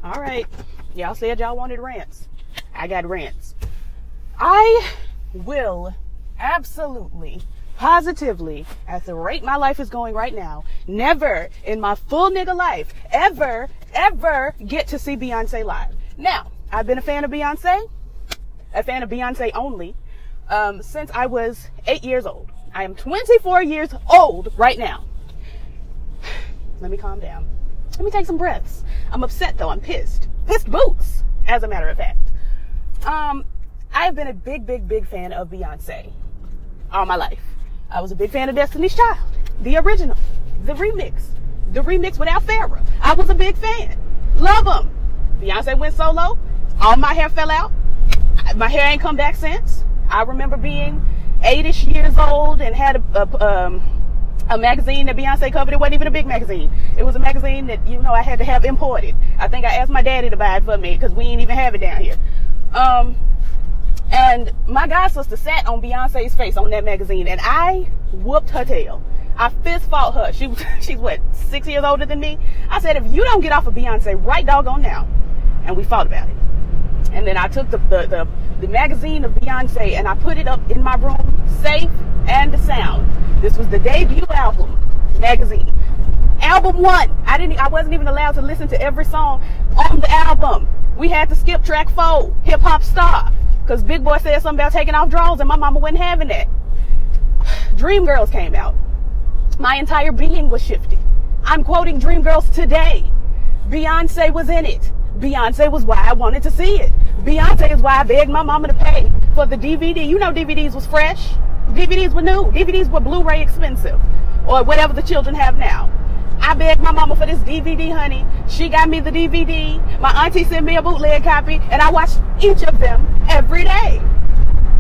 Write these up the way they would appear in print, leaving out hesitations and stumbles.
All right. Y'all said y'all wanted rants. I got rants. I will absolutely, positively, at the rate my life is going right now, never in my full nigga life ever get to see Beyonce live. Now, I've been a fan of Beyonce only, since I was 8 years old. I am 24 years old right now. Let me calm down. Let me take some breaths. I'm upset though. I'm pissed. Pissed boots, as a matter of fact. I have been a big fan of Beyonce all my life. I was a big fan of Destiny's Child, the original, the remix without Farrah. I was a big fan. Love them. Beyonce went solo. All my hair fell out. My hair ain't come back since. I remember being 8-ish years old and had a magazine that Beyonce covered. It wasn't even a big magazine. It was a magazine that, you know, I had to have imported. I think I asked my daddy to buy it for me because we ain't even have it down here. And my god sister sat on Beyonce's face on that magazine, and I whooped her tail. I fist fought her. She's what, 6 years older than me? I said, if you don't get off of Beyonce right doggone now. And we fought about it. And then I took the magazine of Beyonce and I put it up in my room, safe and sound. This was the debut album magazine. Album 1. I wasn't even allowed to listen to every song on the album. We had to skip track 4, Hip Hop Star, because Big Boy said something about taking off drawers and my mama wasn't having that. Dreamgirls came out. My entire being was shifted. I'm quoting Dreamgirls today. Beyonce was in it. Beyonce was why I wanted to see it. Beyonce is why I begged my mama to pay for the DVD. You know DVDs was fresh. DVDs were new. DVDs were Blu-ray expensive, or whatever the children have now. I begged my mama for this DVD, honey. She got me the DVD. My auntie sent me a bootleg copy, and I watched each of them every day.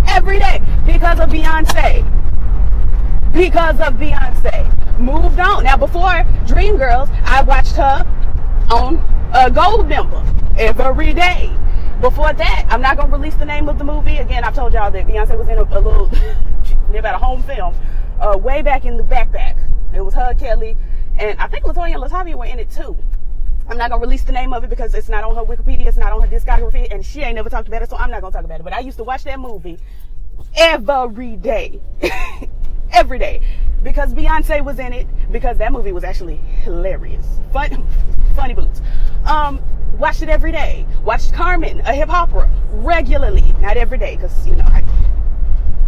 Every day. Because of Beyonce. Because of Beyonce. Moved on. Now, before Dreamgirls, I watched her on Gold Member every day. Before that, I'm not going to release the name of the movie. Again, I've told y'all that Beyonce was in a little, about a home film, way back in the backpack. It was her, Kelly, and I think LaToya and LaTavia were in it too. I'm not going to release the name of it because it's not on her Wikipedia, it's not on her discography, and she ain't never talked about it, so I'm not going to talk about it. But I used to watch that movie every day. Every day. Because Beyonce was in it, because that movie was actually hilarious. Funny boots. Watched it every day. Watched Carmen, a hip hopper, regularly. Not every day, because, you know,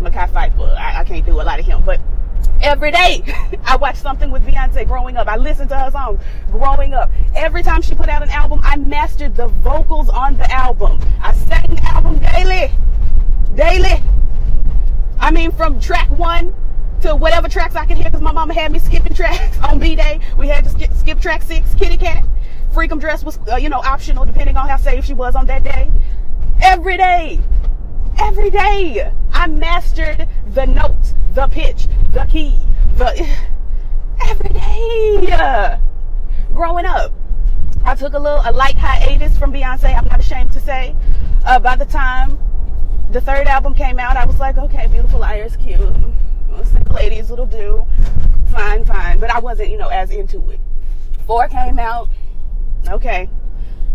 Mackay Pfeiffer, I can't do a lot of him, but every day I watched something with Beyonce growing up. I listened to her songs growing up. Every time she put out an album, I mastered the vocals on the album. I sang the album daily. I mean, from track 1 to whatever tracks I could hear, because my mama had me skipping tracks on B-Day. We had to skip track 6, Kitty Cat. Freakum Dress was, optional depending on how safe she was on that day. Every day. Every day. I mastered the notes, the pitch, the key, every day. Growing up, I took a light hiatus from Beyonce, I'm not ashamed to say. By the time the 3rd album came out, I was like, okay, Beautiful Liar's cute. Single ladies will do. Fine. But I wasn't, as into it. 4 came out. Okay.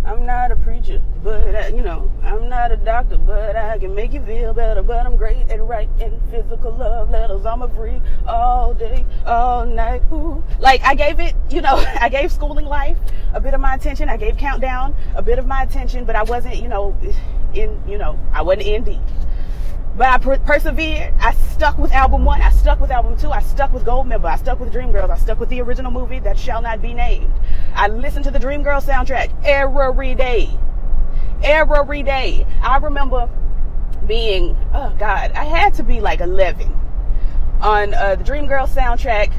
I'm not a preacher, but, I'm not a doctor, but I can make you feel better. But I'm great at writing physical love letters. I'm a freak all day, all night. Ooh. Like, I gave it, I gave Schooling Life a bit of my attention. I gave Countdown a bit of my attention, but I wasn't, I wasn't in deep. But I persevered. I stuck with album 1. I stuck with album 2. I stuck with Gold Member. I stuck with Dreamgirls. I stuck with the original movie that shall not be named. I listened to the Dreamgirls soundtrack every day. Every day. I remember being, I had to be like 11 on the Dreamgirls soundtrack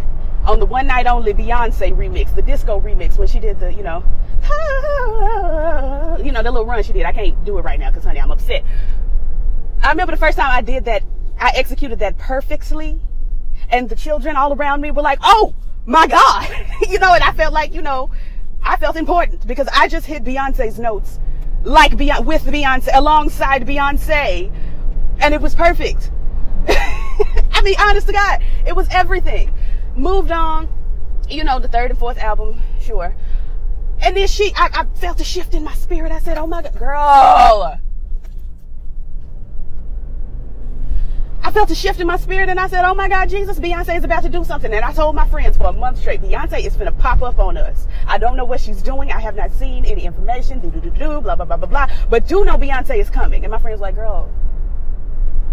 on the One Night Only Beyonce remix, the disco remix, when she did the, the little run she did. I can't do it right now because, honey, I'm upset. I remember the first time I did that, I executed that perfectly, and the children all around me were like, oh my God, and I felt like, I felt important because I just hit Beyonce's notes with Beyonce, alongside Beyonce, and it was perfect. I mean, honest to God, it was everything. Moved on, the 3rd and 4th album, sure. And then I felt a shift in my spirit. I said, oh my God, girl. I felt a shift in my spirit, and I said, oh my God, Jesus, Beyonce is about to do something. And I told my friends for a month straight, Beyonce is finna pop up on us. I don't know what she's doing. I have not seen any information, blah, blah, blah, blah, blah. But do know Beyonce is coming. And my friends were like, girl,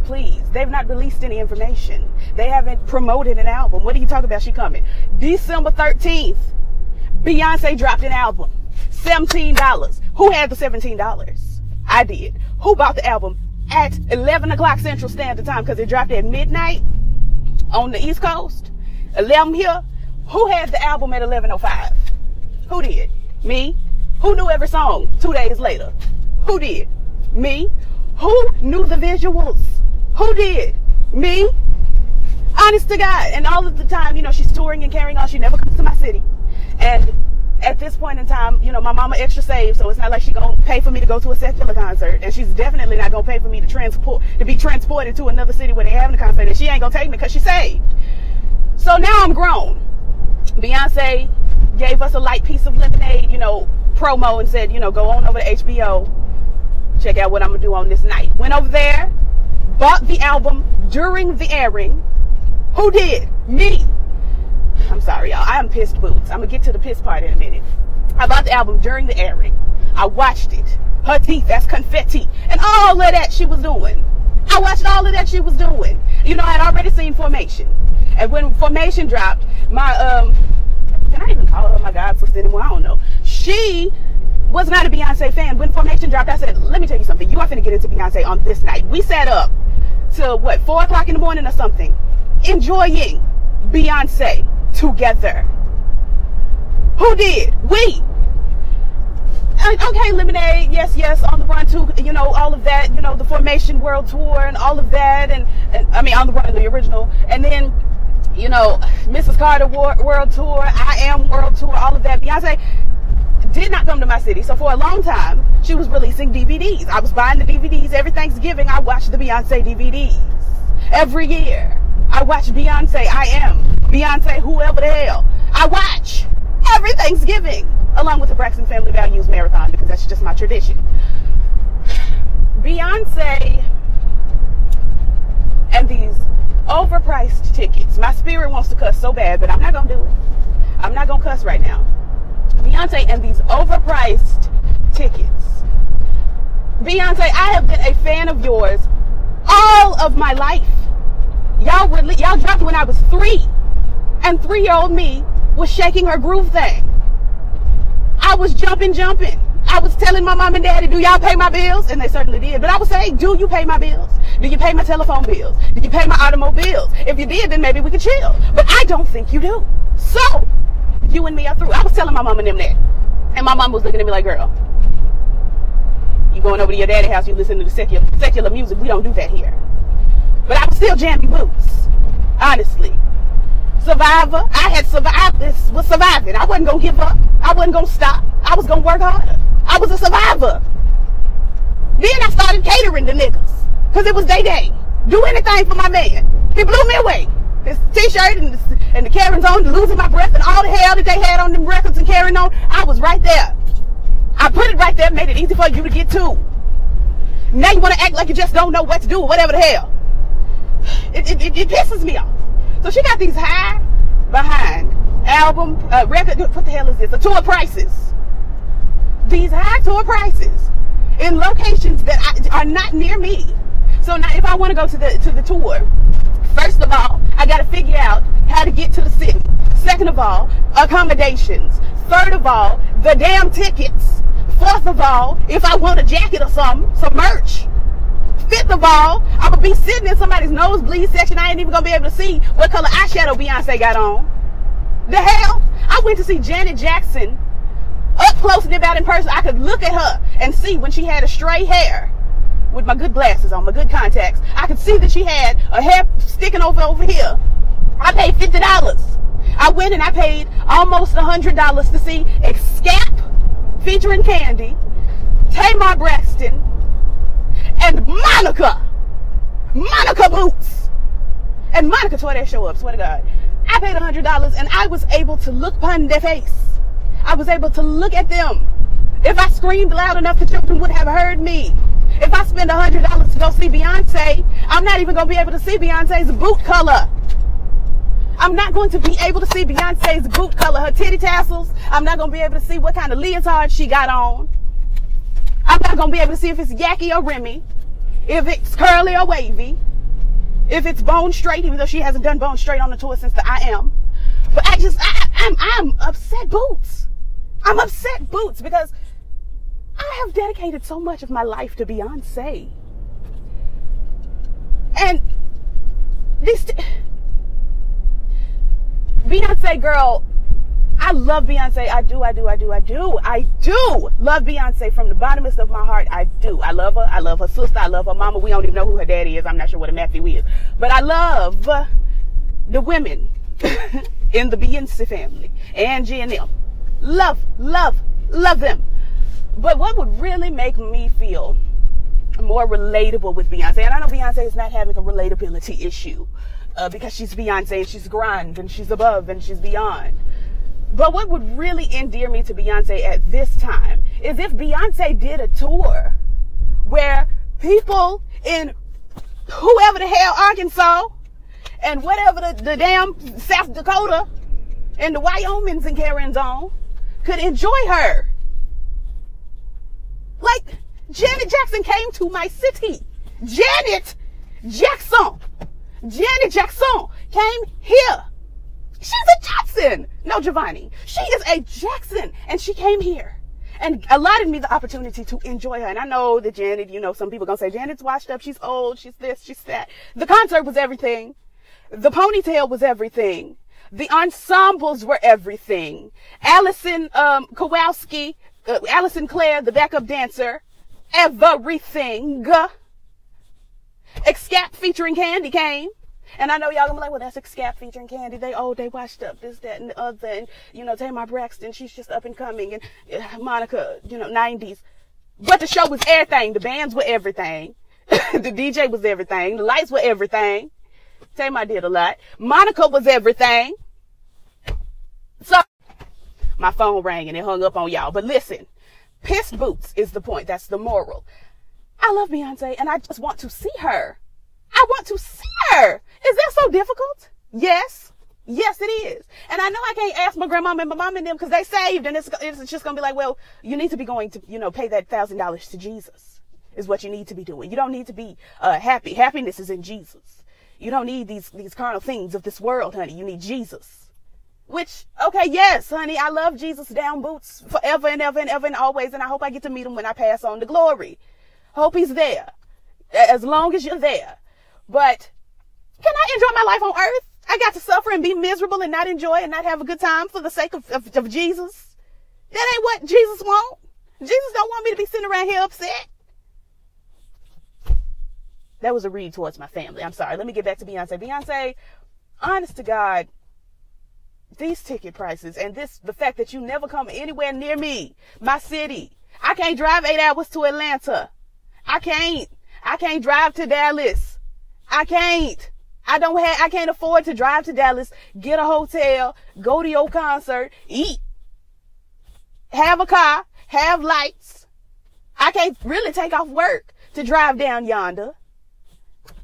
please. They've not released any information. They haven't promoted an album. What are you talking about? She coming. December 13th, Beyonce dropped an album. $17. Who had the $17? I did. Who bought the album at 11 o'clock Central Standard Time, because it dropped at midnight on the East Coast? 11 here. Who had the album at 11:05? Who did? Me. Who knew every song 2 days later? Who did? Me. Who knew the visuals? Who did? Me. Honest to God. And all of the time, you know, she's touring and carrying on. She never comes to my city. And at this point in time, you know, my mama extra saved, so it's not like she's going to pay for me to go to a secular concert. And she's definitely not going to pay for me to be transported to another city where they're having a concert. And she ain't going to take me because she's saved. So now I'm grown. Beyonce gave us a light piece of lemonade, you know, promo, and said, you know, go on over to HBO. Check out what I'm going to do on this night. Went over there, bought the album during the airing. Who did? Me. I'm sorry, y'all. I am pissed boots. I'm going to get to the piss part in a minute. I bought the album during the airing. I watched it. Her teeth, that's confetti. And all of that she was doing. I watched all of that she was doing. You know, I'd already seen Formation. And when Formation dropped, my, can I even call her my god sister anymore? I don't know. She was not a Beyonce fan. When Formation dropped, I said, let me tell you something. You are finna get into Beyonce on this night. We sat up till, what, 4 o'clock in the morning or something, enjoying Beyonce together. Who did? We. Okay, Lemonade, yes, On the Run too, you know, all of that, you know, the Formation World Tour and all of that, and I mean, On the Run, the original, and then, you know, Mrs. Carter World Tour, I Am World Tour, all of that. Beyonce did not come to my city, so for a long time, she was releasing DVDs. I was buying the DVDs every Thanksgiving. I watched the Beyonce DVDs. Every year, I watch Beyonce, I Am, Beyonce, whoever the hell. I watch every Thanksgiving, along with the Braxton Family Values Marathon, because that's just my tradition. Beyonce and these overpriced tickets. My spirit wants to cuss so bad, but I'm not going to do it. I'm not going to cuss right now. Beyonce and these overpriced tickets. Beyonce, I have been a fan of yours all of my life. Y'all dropped when I was 3, and 3-year-old me was shaking her groove thing. I was jumping. I was telling my mom and daddy, do y'all pay my bills? And they certainly did. But I was saying, do you pay my bills? Do you pay my telephone bills? Do you pay my automobiles? If you did, then maybe we could chill. But I don't think you do. So, you and me are through. I was telling my mom and them that. And my mom was looking at me like, girl, you going over to your daddy's house, you listening to the secular music. We don't do that here. But I was still jamming boots. Honestly. Survivor. I had survived. This was surviving. I wasn't going to give up. I wasn't going to stop. I was going to work harder. I was a survivor. Then I started catering to niggas. Because it was their day. Do anything for my man. He blew me away. His t-shirt and the Karen's on, losing my breath, and all the hell that they had on them records and carrying on. I was right there. I put it right there, made it easy for you to get to. Now you want to act like you just don't know what to do or whatever the hell. It pisses me off. So she got these high behind album, record, what the hell is this? The tour prices. These high tour prices in locations that are not near me. So now if I want to go to the tour, first of all, I got to figure out how to get to the city. Second of all, accommodations. Third of all, the damn tickets. Fourth of all, if I want a jacket or something, some merch. Fifth of all, I'm going to be sitting in somebody's nosebleed section. I ain't even going to be able to see what color eyeshadow Beyonce got on. The hell? I went to see Janet Jackson up close and about in person. I could look at her and see when she had a stray hair. With my good glasses on, my good contacts, I could see that she had a hair sticking over here. I paid $50. I went and I paid almost $100 to see Escape featuring Candy, Tamar Braxton, and Monica Boots. And Monica tore that show up, swear to God. I paid $100 and I was able to look upon their face I was able to look at them. If I screamed loud enough, the children would have heard me. If I spend $100 to go see Beyonce, I'm not even going to be able to see Beyonce's boot color. I'm not going to be able to see Beyonce's boot color, her titty tassels. I'm not going to be able to see what kind of leotard she got on. I'm not going to be able to see if it's Yaki or Remy, if it's curly or wavy, if it's bone straight, even though she hasn't done bone straight on the tour since the I Am. But I'm upset boots. I'm upset boots because I have dedicated so much of my life to Beyonce. And this Beyonce girl, I love Beyonce. I do love Beyonce from the bottomest of my heart. I do. I love her. I love her sister. I love her mama. We don't even know who her daddy is. I'm not sure what a Matthew is. But I love the women in the Beyonce family. Angie and them. Love them. But what would really make me feel more relatable with Beyonce, and I know Beyonce is not having a relatability issue because she's Beyonce and she's grand and she's above and she's beyond. But what would really endear me to Beyonce at this time is if Beyonce did a tour where people in whoever the hell Arkansas and whatever the damn South Dakota and the Wyomings and Karen's on could enjoy her. Like, Janet Jackson came to my city. Janet Jackson came here. She's a Jackson. No, Giovanni. She is a Jackson. And she came here and allotted me the opportunity to enjoy her. And I know that Janet, you know, some people are going to say, Janet's washed up. She's old. She's this, she's that. The concert was everything. The ponytail was everything. The ensembles were everything. Allison Kowalski, Allison Clare, the backup dancer, everything. Excap featuring Candy came. And I know y'all gonna be like, well, that's Excap featuring Candy. They washed up, this, that, and the other. And, you know, Tamar Braxton, she's just up and coming. And Monica, you know, 90s. But the show was everything. The bands were everything. The DJ was everything. The lights were everything. Tamar did a lot. Monica was everything. So, my phone rang and it hung up on y'all. But listen, pissed boots is the point. That's the moral. I love Beyonce and I just want to see her. I want to see her. Is that so difficult? Yes. Yes, it is. And I know I can't ask my grandmama and my mom and them because they saved and it's just going to be like, well, you need to be going to, you know, pay that $1,000 to Jesus is what you need to be doing. You don't need to be happy. Happiness is in Jesus. You don't need these carnal things of this world, honey. You need Jesus. Which, okay, yes, honey, I love Jesus down boots forever and ever and ever and always. And I hope I get to meet him when I pass on to glory. Hope he's there. As long as you're there. But can I enjoy my life on earth? I got to suffer and be miserable and not enjoy and not have a good time for the sake of Jesus. That ain't what Jesus wants. Jesus don't want me to be sitting around here upset. That was a read towards my family. I'm sorry. Let me get back to Beyonce. Beyonce, honest to God, these ticket prices and the fact that you never come anywhere near me, my city. I can't drive 8 hours to Atlanta. I can't drive to Dallas. I can't afford to drive to Dallas, get a hotel, go to your concert, eat, have a car, have lights. I can't really take off work to drive down yonder.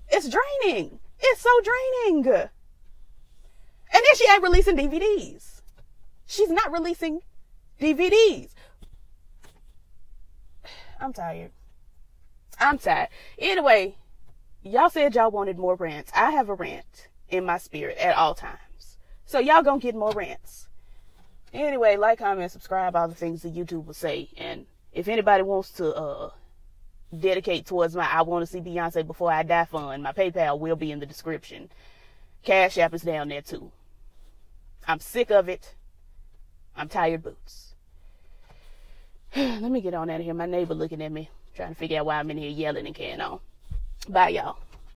It's draining. It's so draining. And then she ain't releasing DVDs. She's not releasing DVDs. I'm tired. Anyway, y'all said y'all wanted more rants. I have a rant in my spirit at all times. So y'all gonna get more rants. Anyway, like, comment, subscribe, all the things that YouTube will say. And if anybody wants to dedicate towards my I want to see Beyonce before I die fund, my PayPal will be in the description. Cash App is down there too. I'm sick of it. I'm tired boots. Let me get on out of here. My neighbor looking at me, trying to figure out why I'm in here yelling and carrying on. Bye, y'all.